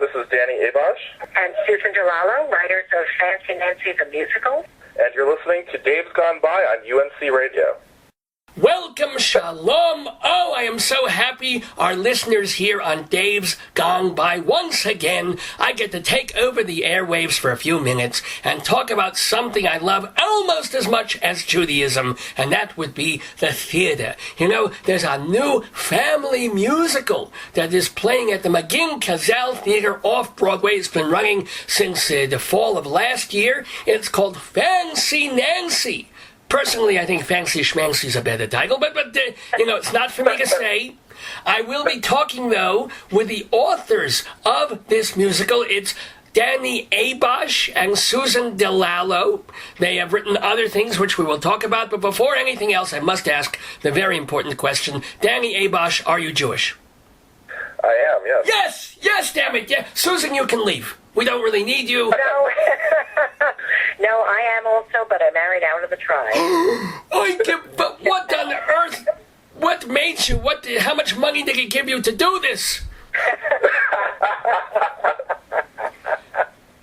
This is Danny Abosch. And Susan DiLallo, writers of Fancy Nancy the Musical. And you're listening to Dave's Gone By on UNC Radio. Welcome, Shalom. Oh, I am so happy our listeners here on Dave's Gone By. Once again, I get to take over the airwaves for a few minutes and talk about something I love almost as much as Judaism, and that would be the theater. You know, there's a new family musical that is playing at the McGinn Kazal Theater off-Broadway. It's been running since the fall of last year. It's called Fancy Nancy. Personally, I think Fancy Schmancy is a better title, but you know, it's not for me to say. I will be talking, though, with the authors of this musical. It's Danny Abosch and Susan DiLallo. They have written other things which we will talk about, but before anything else, I must ask the very important question. Danny Abosch, are you Jewish? I am, yes. Yes, damn it, yeah. Susan, you can leave. We don't really need you. No, no, I am also, but I married out of the tribe. But what on earth? What made you? How much money did he give you to do this?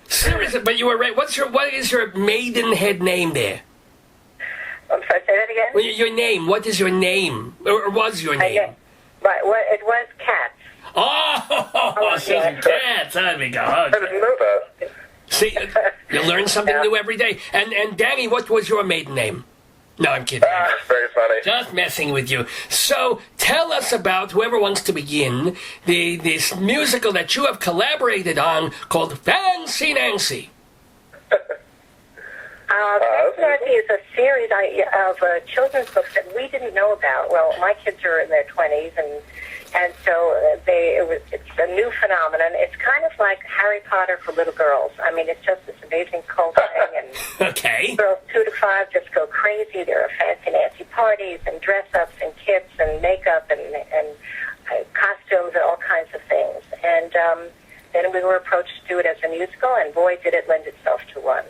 Seriously, but you were right. What is your maidenhead name there? I'm sorry, say that again? Well, your name. What is your name? Or was your name? Right, well, it was Katz. Oh, Susan Katz. There we go. I didn't know that. See, you learn something new every day. And Danny, what was your maiden name? No, I'm kidding. Very funny. Just messing with you. So, tell us about, whoever wants to begin, this musical that you have collaborated on called Fancy Nancy. Fancy Nancy is a series of children's books that we didn't know about. Well, my kids are in their 20s, and so it's a new phenomenon. It's kind of like Harry Potter for little girls. I mean, it's just this amazing cult thing, and okay. Girls 2 to 5 just go crazy. There are Fancy Nancy parties and dress-ups and kits and makeup and costumes and all kinds of things. And then we were approached to do it as a musical, and boy, did it lend itself to one.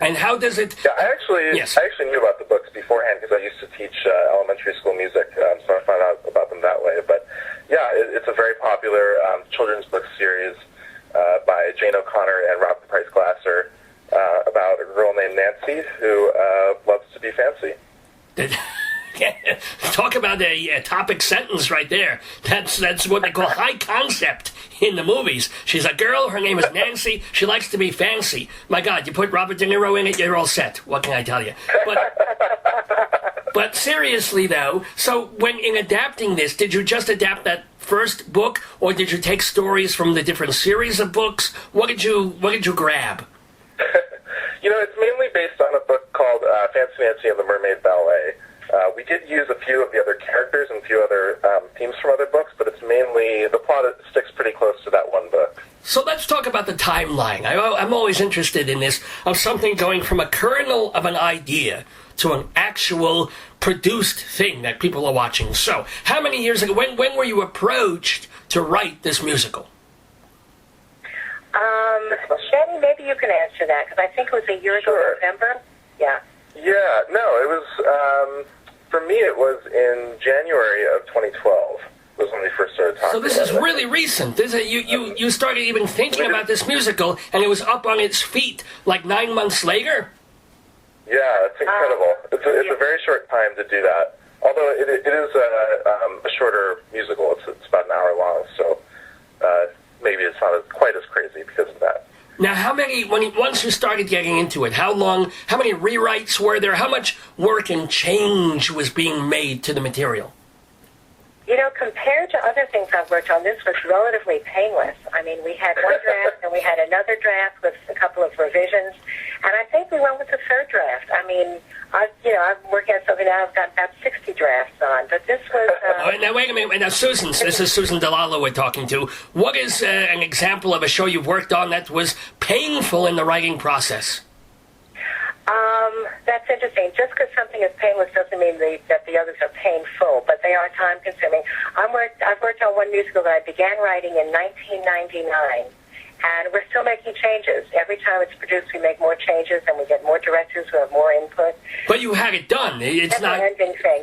And how does it... Yeah, I actually knew about the books beforehand because I used to teach elementary school music, so I found out about them that way. But yeah, it's a very popular children's book series by Jane O'Connor and Robert Price Glasser about a girl named Nancy who loves to be fancy. Talk about a topic sentence right there. That's what they call high concept in the movies. She's a girl, her name is Nancy, she likes to be fancy. My God, you put Robert De Niro in it, you're all set. What can I tell you? But seriously though, so when in adapting this, did you just adapt that first book, or did you take stories from the different series of books? What did you grab? You know, it's mainly based on a book called Fancy Nancy and the Mermaid Ballet. We did use a few of the other characters and a few other themes from other books, but it's mainly, the plot sticks pretty close to that one book. So let's talk about the timeline. I'm always interested in this, of something going from a kernel of an idea to an actual produced thing that people are watching. So, how many years ago, when were you approached to write this musical? Danny, maybe you can answer that, because I think it was a year ago in November. Yeah. Yeah, no, it was, for me it was in January of 2012 was when we first started talking. So this is really recent. You started even thinking about this musical, and it was up on its feet like 9 months later? Yeah, it's incredible. It's a very short time to do that. Although it is a shorter musical. It's about an hour long, so maybe it's not quite as crazy because of that. Now, once you started getting into it, how many rewrites were there? How much work and change was being made to the material? You know, compared to other things I've worked on, this was relatively painless. I mean, we had one draft, and we had another draft with a couple of revisions, and I think we went with the third draft. I mean, I'm working on something now I've got about 60 drafts on, but this was... Now, wait a minute. Now, Susan, this is Susan DiLallo we're talking to. What is an example of a show you've worked on that was painful in the writing process? That's interesting. Just because something is painless doesn't mean that the others are painful, but they are time-consuming. I've worked on one musical that I began writing in 1999, and we're still making changes. Every time it's produced, we make more changes, and we get more directors who have more input. But you had it done. It's not...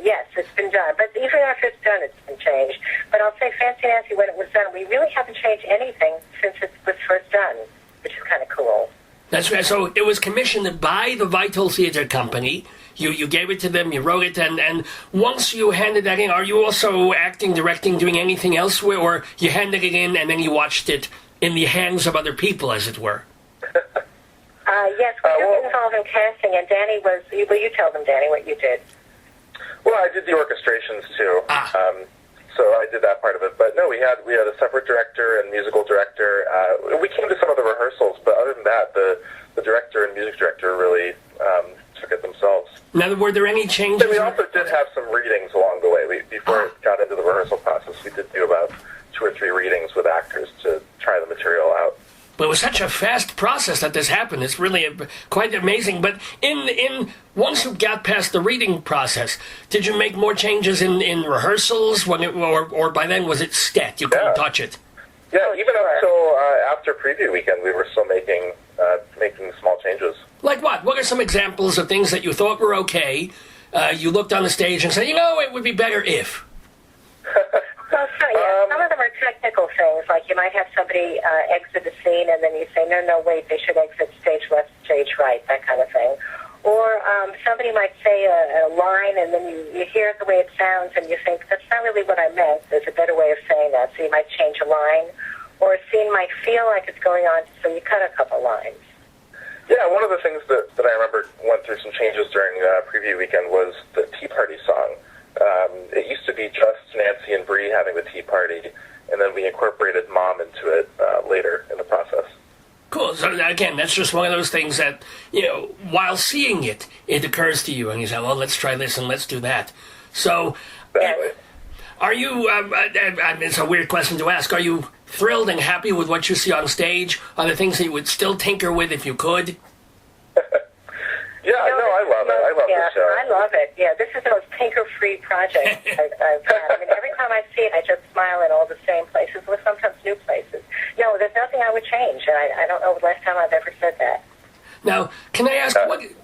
Yes, it's been done. But even after it's done, it's been changed. But I'll say Fancy Nancy, when it was done, we really haven't changed anything since it was first done, which is kind of cool. That's right. So it was commissioned by the TotalTheater Company. You gave it to them, you wrote it, and once you handed that in, are you also acting, directing, doing anything else, or you handed it in and then you watched it in the hands of other people, as it were? Yes, we were involved in casting, and Danny was, well, you tell them, Danny, what you did. Well, I did the orchestrations, too. So I did that part of it. But no, we had a separate director and musical director. We came to some of the rehearsals, but other than that, the director and music director really took it themselves. Now, were there any changes? And we also did have some readings along the way. Before it got into the rehearsal process, we did do about 2 or 3 readings with actors to try the material out. But it was such a fast process that this happened. It's really quite amazing. But in once you got past the reading process, did you make more changes in rehearsals, or by then was it set? You couldn't touch it? Yeah, even up until after preview weekend, we were still making small changes. Like what? What are some examples of things that you thought were okay? You looked on the stage and said, it would be better if. Well, some of them are technical things, like you might have somebody exit the scene and then you say, no, wait, they should exit stage left, stage right, that kind of thing. Or somebody might say a line and then you hear the way it sounds and you think, that's not really what I meant. There's a better way of saying that, so you might change a line. Or a scene might feel like it's going on, so you cut a couple lines. Yeah, one of the things that I remember went through some changes during preview weekend was the Tea Party song. It used to be just Nancy and Bree having the tea party, and then we incorporated Mom into it later in the process. Cool. So again, that's just one of those things that, while seeing it, it occurs to you, and you say, well, let's try this and let's do that. So, Exactly. Are you, it's a weird question to ask, are you thrilled and happy with what you see on stage? Are there things that you would still tinker with if you could? Yeah, I love it. I love the show. I love it. Yeah, this is the most tinker-free project I've had. I mean, every time I see it, I just smile in all the same places, or sometimes new places. No, there's nothing I would change, and I don't know the last time I've ever said that. Now, can I ask,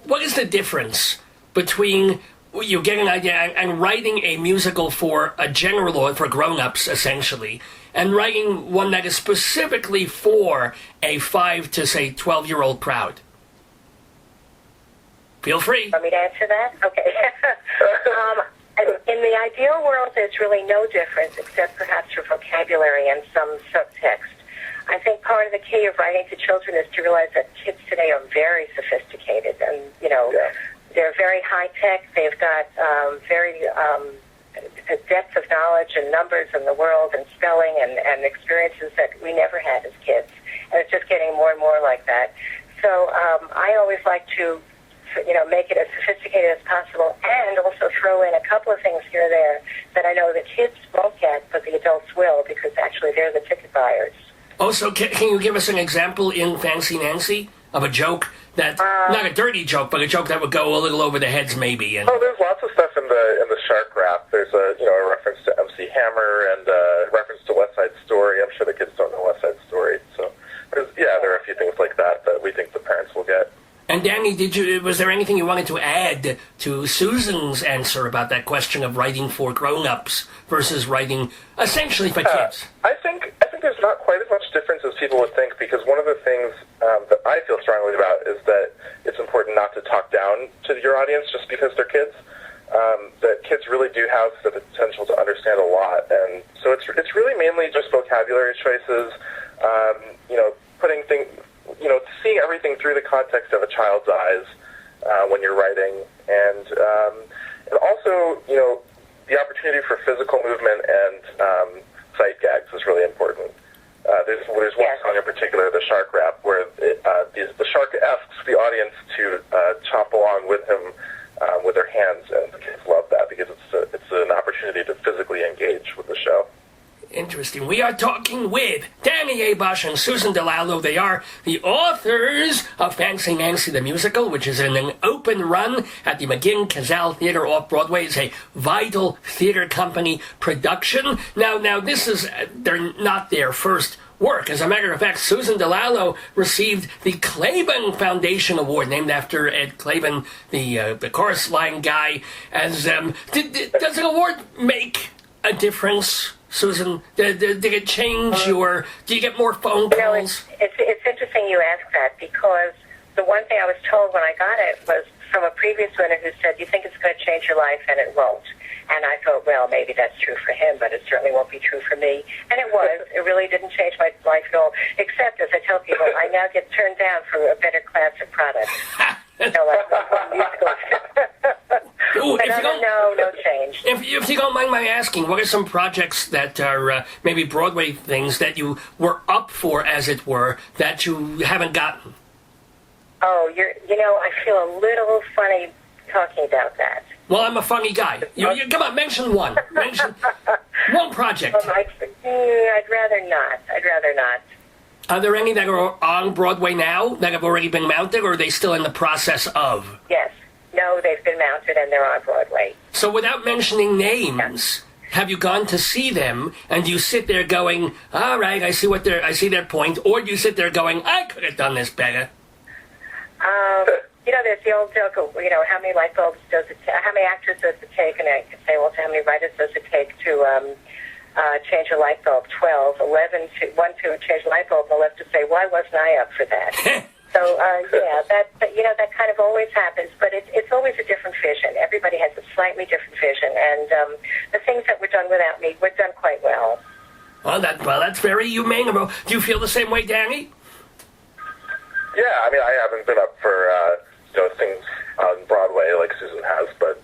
what is the difference between you get an idea and writing a musical for a general audience, for grown-ups, essentially, and writing one that is specifically for a 5 to, say, 12-year-old crowd? Feel free. Want me to answer that? Okay. In the ideal world, there's really no difference except perhaps for vocabulary and some subtext. I think part of the key of writing to children is to realize that kids today are very sophisticated and, they're very high-tech. They've got a depth of knowledge and numbers in the world and spelling and experiences that we never had as kids. And it's just getting more and more like that. So I always like to make it as sophisticated as possible and also throw in a couple of things here or there that I know the kids won't get, but the adults will, because actually they're the ticket buyers. Oh, so can you give us an example in Fancy Nancy of a joke that, not a dirty joke, but a joke that would go a little over the heads maybe? And... Oh, there's lots of stuff in the shark rap. There's a reference to MC Hammer and a reference to West Side Story. I'm sure the kids don't know West Side Story. So, there are a few things like that we think the parents will get. And Danny, was there anything you wanted to add to Susan's answer about that question of writing for grown-ups versus writing essentially for kids? I think there's not quite as much difference as people would think, because one of the things that I feel strongly about is that it's important not to talk down to your audience just because they're kids. That kids really do have the potential to understand a lot, and so it's really mainly just vocabulary choices, putting things, seeing everything through the context of a child's eyes when you're writing, and also, the opportunity for physical movement and sight gags is really important. There's one song in particular, the shark rap, where the shark asks the audience to chomp along with him with their hands, and the kids love that because it's an opportunity to physically engage with the show. Interesting. We are talking with Danny Abosch and Susan DiLallo. They are the authors of Fancy Nancy the Musical, which is in an open run at the McGinn-Kazal Theater off-Broadway. It's a TotalTheater Company production. Now this is, they're not their first work. As a matter of fact, Susan DiLallo received the Klaban Foundation Award, named after Ed Klaban, the chorus line guy. Does an award make a difference, Susan? Did it change your? Do you get more phone calls? It's interesting you ask that, because the one thing I was told when I got it was from a previous winner who said, "You think it's going to change your life," and it won't. And I thought, well, maybe that's true for him, but it certainly won't be true for me. And it was. It really didn't change my life at all, except, as I tell people, I now get turned down for a better classic product. Musicals. Ooh, but no change. If you don't mind my asking, what are some projects that are maybe Broadway things that you were up for, as it were, that you haven't gotten? Oh, I feel a little funny talking about that. Well, I'm a funny guy. You come on, mention one. Mention one project. I'd rather not. Are there any that are on Broadway now that have already been mounted, or are they still in the process of? Yes. No, they've been mounted and they're on Broadway. So without mentioning names, have you gone to see them, and do you sit there going, all right, I see their point, or do you sit there going, I could have done this better? There's the old joke of, how many light bulbs how many actors does it take? And I could say, well, how many writers does it take to change a light bulb? 12, 11, one to change a light bulb, and 11 to say, why wasn't I up for that? So, that kind of always happens, but it's always a different vision. Everybody has a slightly different vision, and the things that were done without me were done quite well. Well, that's very humane. Do you feel the same way, Danny? Yeah, I haven't been up for things on Broadway like Susan has, but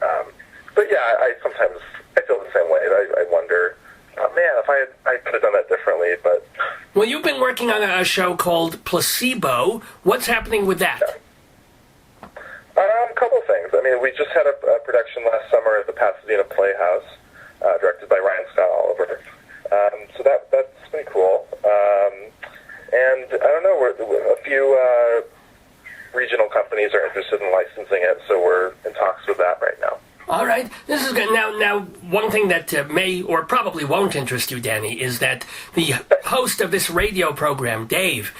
yeah, I sometimes feel the same way. I wonder, man, if I could have done that differently. But well, you've been working on a show called Placebo. What's happening with that? A couple things. We just had a production last summer at the Pasadena Playhouse, directed by Ryan Scott Oliver. So that's pretty cool. And I don't know, a few regional companies are interested in licensing it, so we're in talks with that right now. All right. This is good. Now, one thing that may or probably won't interest you, Danny, is that the host of this radio program, Dave,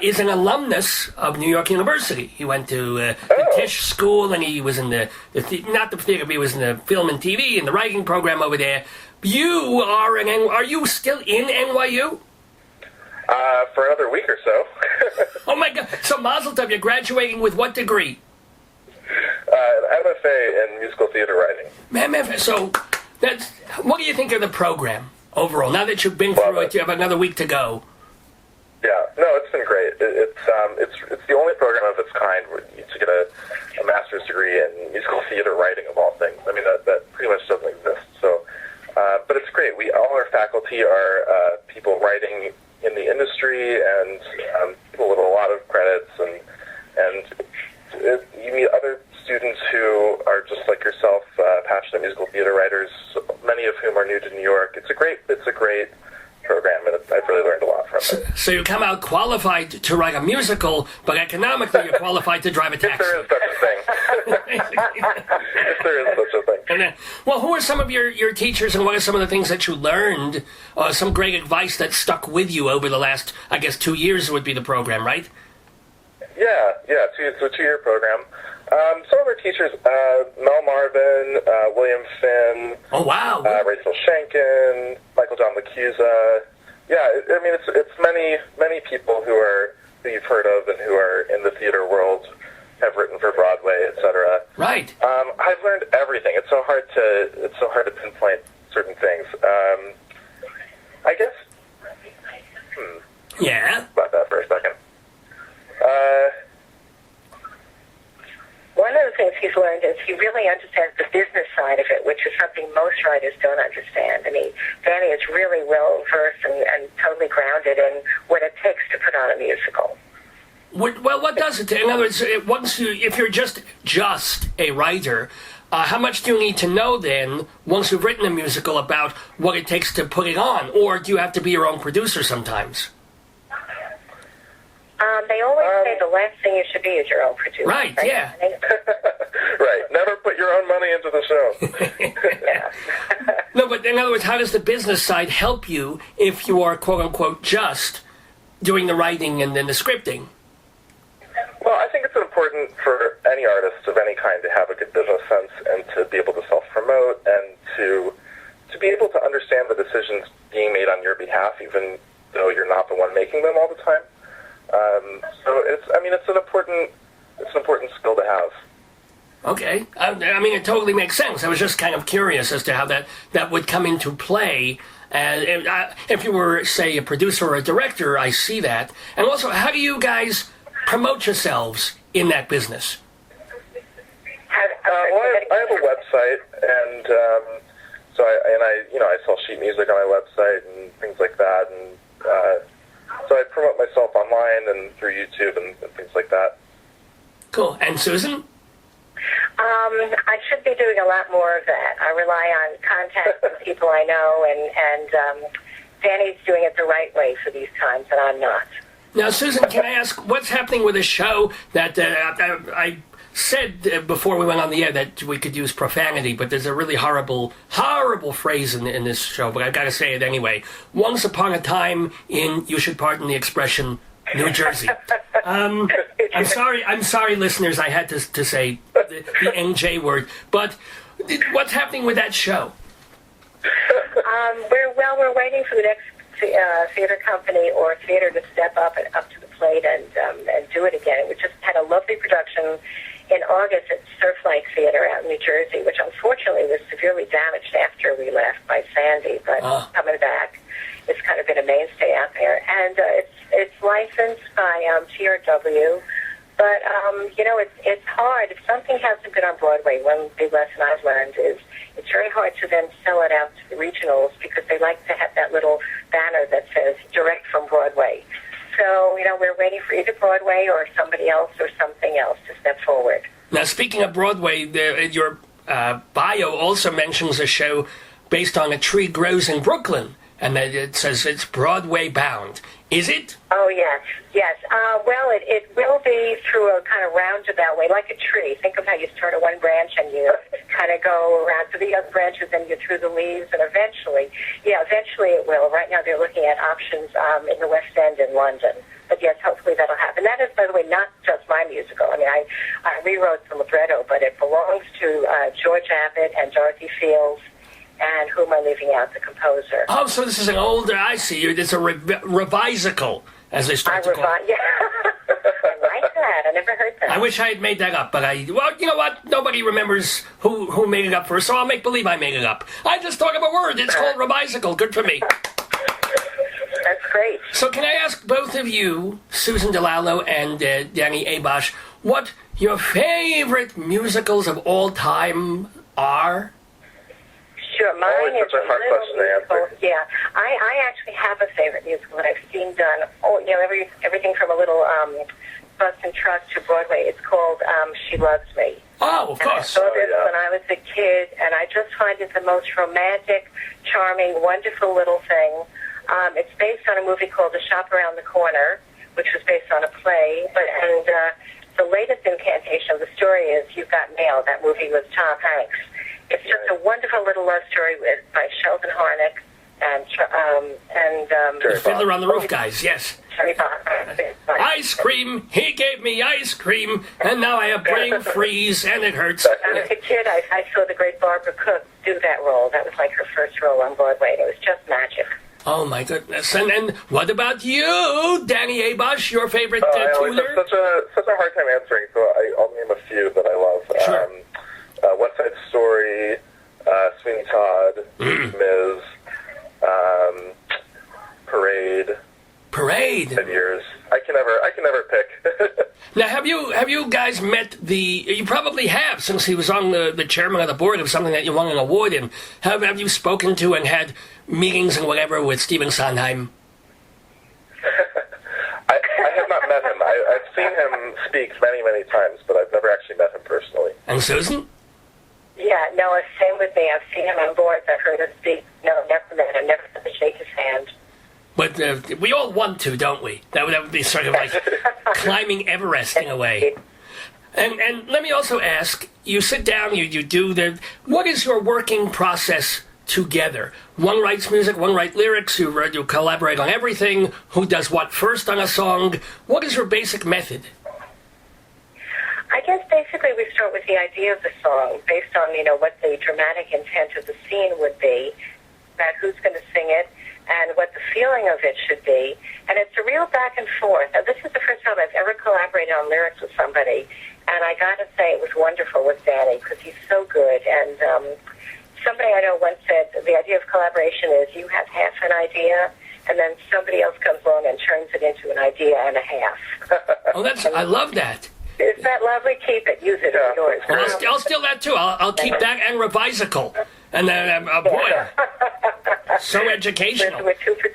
is an alumnus of New York University. He went to the Tisch School, and he was in not the theater, but he was in the film and TV and the writing program over there. You are you still in NYU? For another week or so. Oh my God! So Mazel Tov, you're graduating with what degree? An MFA in musical theater writing. So what do you think of the program overall? Now that you've been through it, you have another week to go. Yeah, no, it's been great. It's the only program of its kind to get a master's degree in musical theater writing, of all things. That pretty much doesn't exist. So, but it's great. All our faculty are people writing in the industry, and people with a lot of credits, and you meet other students who are just like yourself, passionate musical theater writers, many of whom are new to New York. It's a great program, and I've really learned a lot from it. So you come out qualified to write a musical, but economically you're qualified to drive a taxi. If there is such a thing. If there is such a thing. And then, well, who are some of your teachers, and what are some of the things that you learned, some great advice that stuck with you over the last, I guess, 2 years would be the program, right? Yeah, it's a 2-year program. Some of our teachers, Mel Marvin, William Finn. Oh, wow. Rachel Schenken, Michael John Lacusa. Yeah, it's many people who you've heard of and who are in the theater world, have written for Broadway, etc. Right. I've learned everything. It's so hard to pinpoint certain things. I guess. Yeah. About that for a second. One of the things he's learned is he really understands the business side of it, which is something most writers don't understand. Danny is really well-versed and totally grounded in what it takes to put on a musical. Well, what does it? In other words, if you're just a writer, how much do you need to know then, once you've written a musical, about what it takes to put it on? Or do you have to be your own producer sometimes? They always say the last thing you should be is your own producer. Right, yeah. Right. Never put your own money into the show. No, but in other words, how does the business side help you if you are, quote-unquote, just doing the writing and then the scripting? Well, I think it's important for any artist of any kind to have a good business sense and to be able to self-promote and to to be able to understand the decisions being made on your behalf, even though you're not the one making them all the time. So it's an important skill to have. Okay. I mean, it totally makes sense. I was just kind of curious as to how that would come into play. And if you were, say, a producer or a director, I see that. And also, how do you guys promote yourselves in that business? I have a website, and so I sell sheet music on my website and things like that, and so I promote myself online and through YouTube and things like that. Cool. And Susan? I should be doing a lot more of that. I rely on contacts with people I know, and Danny's doing it the right way for these times, and I'm not. Now, Susan, can I ask what's happening with a show that I said before we went on the air that we could use profanity, but there's a really horrible phrase in this show, but I've got to say it anyway. Once upon a time in, you should pardon the expression, New Jersey. I'm sorry, listeners, I had to say the NJ word, but what's happening with that show? We're waiting for the next theater company or theater to step up to the plate and do it again. We just had a lovely production in August at Surflight Theater out in New Jersey, which unfortunately was severely damaged after we left by Sandy, but coming back. It's kind of been a mainstay out there. And it's licensed by TRW, but, it's hard. If something hasn't been on Broadway, one big lesson I've learned is it's very hard to then sell it out to the regionals because they like to have that little banner that says direct from Broadway. So, we're waiting for either Broadway or somebody else or something else to step forward. Now, speaking of Broadway, your bio also mentions a show based on A Tree Grows in Brooklyn, and that it says it's Broadway bound. Is it? Oh, yes. It will be through a kind of roundabout way, like a tree. Think of how you start at one branch and you kind of go around to the other branches and you're through the leaves, and eventually it will. Right now they're looking at options in the West End in London. But yes, hopefully that'll happen. That is, by the way, not just my musical. I mean, I rewrote the libretto, but it belongs to George Abbott and Dorothy Fields. And who am I leaving out? The composer. Oh, so this is an older, I see. It's a revisical, as they start to call it. Yeah. I like that. I never heard that. I wish I had made that up, but you know what? Nobody remembers who made it up first, so I'll make believe I made it up. I just thought of a word. It's called revisical. Good for me. That's great. So can I ask both of you, Susan DiLallo and Danny Abosch, what your favorite musicals of all time are? Sure, mine is a hard question to answer. Yeah, I actually have a favorite musical that I've seen done. Everything from a little bus and truck to Broadway. It's called She Loves Me. Oh, of course. And I saw this when I was a kid, and I just find it the most romantic, charming, wonderful little thing. It's based on a movie called The Shop Around the Corner, which was based on a play. And the latest incantation of the story is You've Got Mail. That movie with Tom Hanks. It's just a wonderful little love story by Sheldon Harnick and the Fiddler on the Roof guys, yes. Ice cream, he gave me ice cream, and now I have brain freeze, and it hurts. As a kid, I saw the great Barbara Cook do that role. That was like her first role on Broadway, and it was just magic. Oh, my goodness. And what about you, Danny Abosch, your favorite tuner? Such a hard time answering, so I'll name a few that I love. Sure. West Side Story, Sweeney Todd, Miz, Parade. 10 years. I can never pick. Now, have you guys met you probably have, since he was on the chairman of the board of something that you won an award in. Have you spoken to and had meetings and whatever with Stephen Sondheim? I have not met him. I've seen him speak many, many times, but I've never actually met him personally. And Susan? Yeah, no, same with me. I've seen him on boards. I've heard him speak. No, never met him. Never had to shake his hand. But we all want to, don't we? That would be sort of like climbing Everest in a way. And let me also ask, you sit down, you do what is your working process together? One writes music, one writes lyrics, you collaborate on everything. Who does what first on a song? What is your basic method? I guess basically we start with the idea of the song based on, what the dramatic intent of the scene would be. about who's going to sing it and what the feeling of it should be. And it's a real back and forth. Now, this is the first time I've ever collaborated on lyrics with somebody, and I got to say it was wonderful with Danny because he's so good. And somebody I know once said the idea of collaboration is you have half an idea, and then somebody else comes along and turns it into an idea and a half. Oh, I love that. Isn't that lovely? Keep it. Use it. It's yours. Well, I'll steal that too. I'll keep that and Revisical. And then, boy, so educational. We're 2 for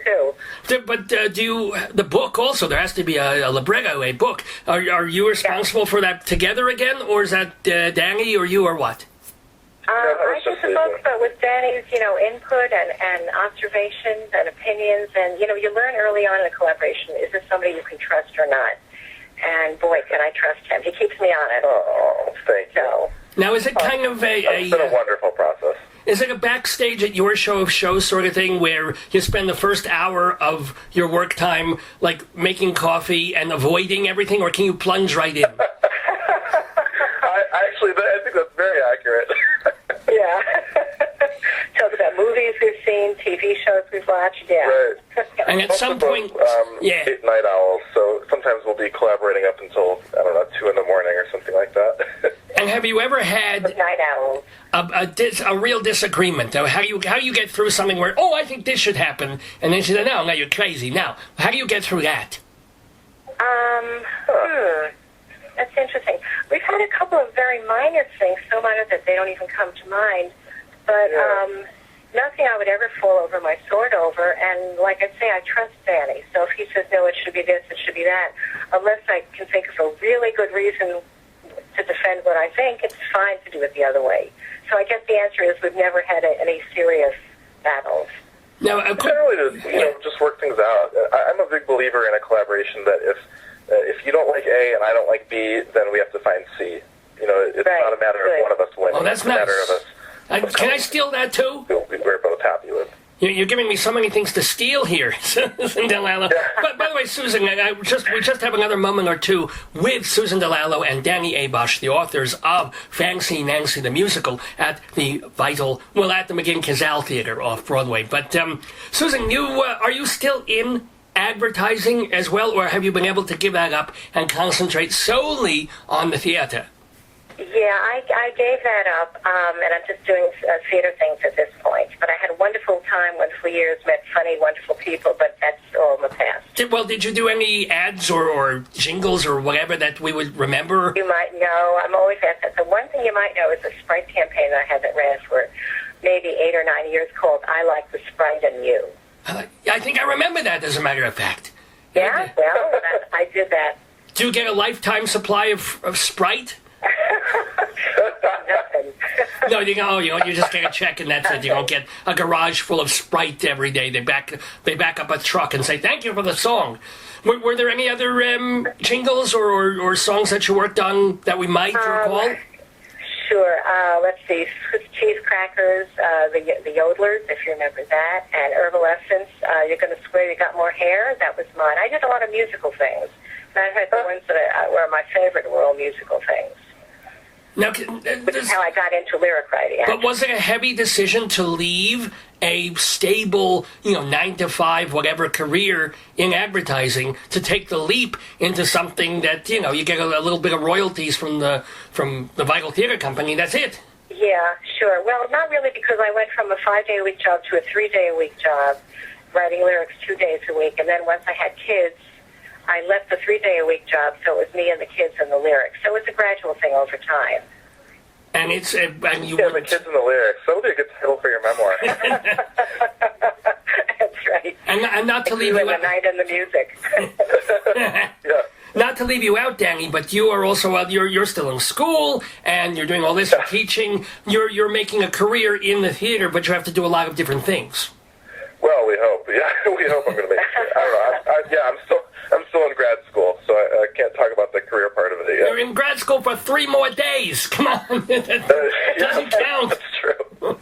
2. But do you, the book also, there has to be a libretto, a book. Are you responsible for that together again, or is that Danny or you or what? I did the book, but with Danny's, input and observations and opinions, and, you learn early on in a collaboration, is this somebody you can trust or not? And, boy, can I trust him. He keeps me on it. Oh, thank you. Now, is it kind of it's been a wonderful process. Is it a backstage at your show of shows sort of thing where you spend the first hour of your work time, like, making coffee and avoiding everything, or can you plunge right in? I think that's very accurate. Yeah. Talk about movies we've seen, TV shows we've watched, yeah. Right. And at some point, late night owls, so sometimes we'll be collaborating up until, 2 in the morning or something like that. And have you ever had night owls. a real disagreement? How you get through something where, I think this should happen, and then she said, no, you're crazy. Now, how do you get through that? That's interesting. We've had a couple of very minor things, so minor that they don't even come to mind, but nothing I would ever fall over my sword over, and like I say, I trust Danny, so if he says, no, it should be this, it should be that, unless I can think of a really good reason to defend what I think, it's fine to do it the other way. So I guess the answer is we've never had any serious battles. Now, generally, just work things out. I'm a big believer in a collaboration that if you don't like A and I don't like B, then we have to find C. It's not a matter of one of us winning. Oh, that's it's a nice. matter of us. Can I steal that too? We're both happy with. You're giving me so many things to steal here, Susan DiLallo. But by the way, Susan, we just have another moment or two with Susan DiLallo and Danny Abosch, the authors of Fancy Nancy the Musical, at the at the McGinn-Kazal Theater off-Broadway. But Susan, are you still in advertising as well, or have you been able to give that up and concentrate solely on the theater? Yeah, I gave that up, and I'm just doing theater things at this point. But I had a wonderful time, wonderful years, met funny, wonderful people, but that's all in the past. Did you do any ads or jingles or whatever that we would remember? You might know. I'm always asked that. The one thing you might know is a Sprite campaign that I had that ran for maybe 8 or 9 years called I Like the Sprite and You. I think I remember that, as a matter of fact. Yeah? Well, I did that. Do you get a lifetime supply of Sprite? Nothing. No, you just get a check and that's it. You don't get a garage full of Sprite every day. They back up a truck and say, thank you for the song. Were there any other jingles or songs that you worked on that we might recall? Sure. Let's see. Swiss cheese crackers, the Yodelers, if you remember that, and Herbal Essence. You're going to swear you got more hair. That was mine. I did a lot of musical things. Matter of fact, the ones that were my favorite were all musical things. Now, which is how I got into lyric writing. But was it a heavy decision to leave a stable, 9 to 5, whatever career in advertising to take the leap into something that, you get a little bit of royalties from the Vital Theater Company? That's it. Yeah, sure. Well, not really, because I went from a 5-day-a-week job to a 3-day-a-week job, writing lyrics 2 days a week. And then once I had kids, I left the 3-day-a-week job, so it was me and the kids and the lyrics. So it's a gradual thing over time. And the kids and the lyrics. That'll be a good title for your memoir. That's right. And not to leave you out. The night and the music. Yeah. Not to leave you out, Danny, but you are also you're still in school and you're doing all this teaching. You're making a career in the theater, but you have to do a lot of different things. Well, we hope. Yeah, we hope I'm going to make it. I don't know. I'm still in grad school, so I can't talk about the career part of it yet. You're in grad school for 3 more days. Come on. That doesn't count. That's true.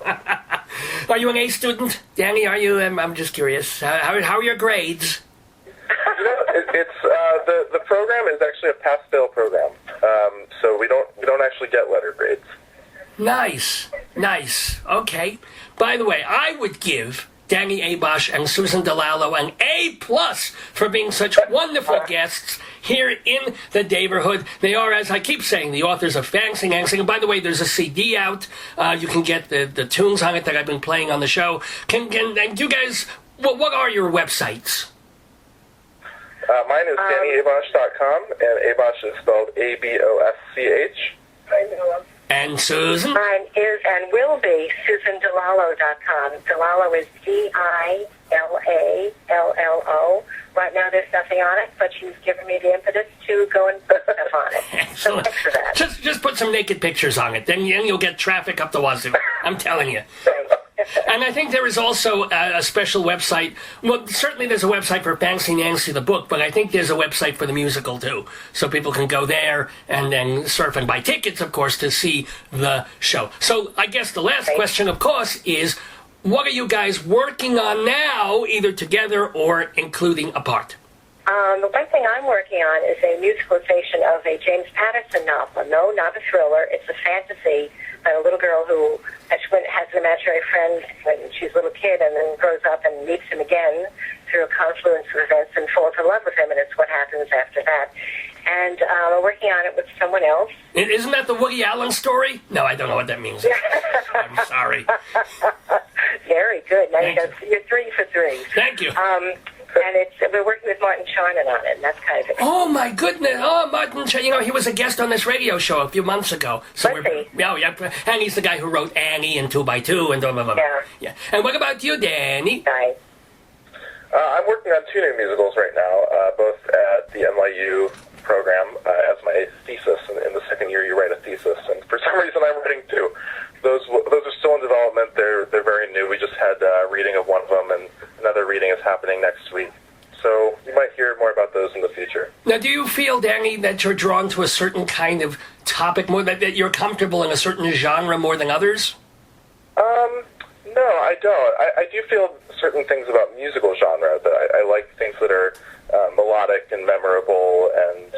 Are you an A student? Danny, are you? I'm just curious. How are your grades? It's the program is actually a pass-fail program, so we don't actually get letter grades. Nice. Okay. By the way, I would give Danny Abosch and Susan DiLallo, an A+ for being such wonderful guests here in the neighborhood. They are, as I keep saying, the authors of Fancy Nancy. And by the way, there's a CD out. You can get the tunes on it that I've been playing on the show. And you guys, what are your websites? Mine is DannyAbosch.com, and Abosch is spelled ABOSCH. And Susan? Mine is and will be SusanDiLallo.com. DiLallo is DILALLO. Right now there's nothing on it, but she's given me the impetus to go and put stuff on it. So thanks for that. Just put some naked pictures on it. Then you'll get traffic up the wazoo. I'm telling you. And I think there is also a special website. Well, certainly there's a website for Fancy Nancy the book, but I think there's a website for the musical too. So people can go there and then surf and buy tickets, of course, to see the show. So I guess the last question, of course, is what are you guys working on now, either together or including apart? The one thing I'm working on is a musicalization of a James Patterson novel. No, not a thriller. It's a fantasy about a little girl who has an imaginary friend when she's a little kid and then grows up and meets him again through a confluence of events and falls in love with him, and it's what happens after that. And we're working on it with someone else. Isn't that the Woody Allen story? No, I don't know what that means. I'm sorry. Very good. Now you're 3 for 3. Thank you. And we're working with Martin Charnin on it, and that's kind of exciting. Oh, my goodness. Oh, Martin Charnin. He was a guest on this radio show a few months ago. So Was he? Yeah, and he's the guy who wrote Annie and 2x2 and blah, blah, blah. Yeah. And what about you, Danny? Right. I'm working on 2 new musicals right now, both at the NYU program as my thesis. In the second year, you write a thesis, and for some reason, I'm writing 2. Those are still in development. They're very new. We just had a reading of one of them, and another reading is happening next week. So you might hear more about those in the future. Now, do you feel, Danny, that you're drawn to a certain kind of topic more, that you're comfortable in a certain genre more than others? No, I don't. I do feel certain things about musical genre that I like things that are melodic and memorable and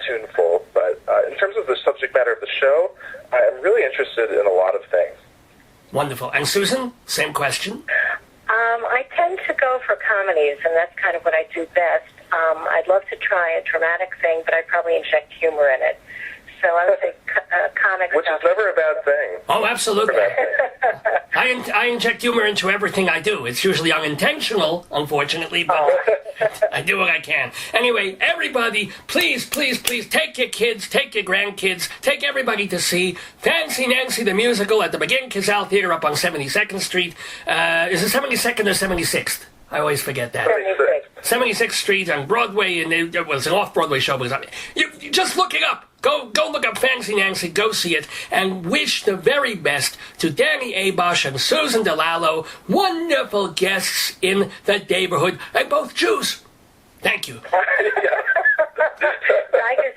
tuneful. But in terms of the subject matter of the show, I'm really interested in a lot of things. Wonderful. And Susan, same question. I tend to go for comedies, and that's kind of what I do best. I'd love to try a dramatic thing, but I'd probably inject humor in it. So I would say comic Which stuff. is never a bad thing. Oh, absolutely. Never a bad thing. I inject humor into everything I do. It's usually unintentional, unfortunately, but I do what I can. Anyway, everybody, please, please, please take your kids, take your grandkids, take everybody to see Fancy Nancy the Musical at the McGinn Casal Theater up on 72nd Street. Is it 72nd or 76th? I always forget that. 76th Street on Broadway, and it was an off-Broadway show. You just look it up. Go look up Fancy Nancy, go see it, and wish the very best to Danny Abosch and Susan DiLallo, wonderful guests in the neighborhood, and both Jews. Thank you. I just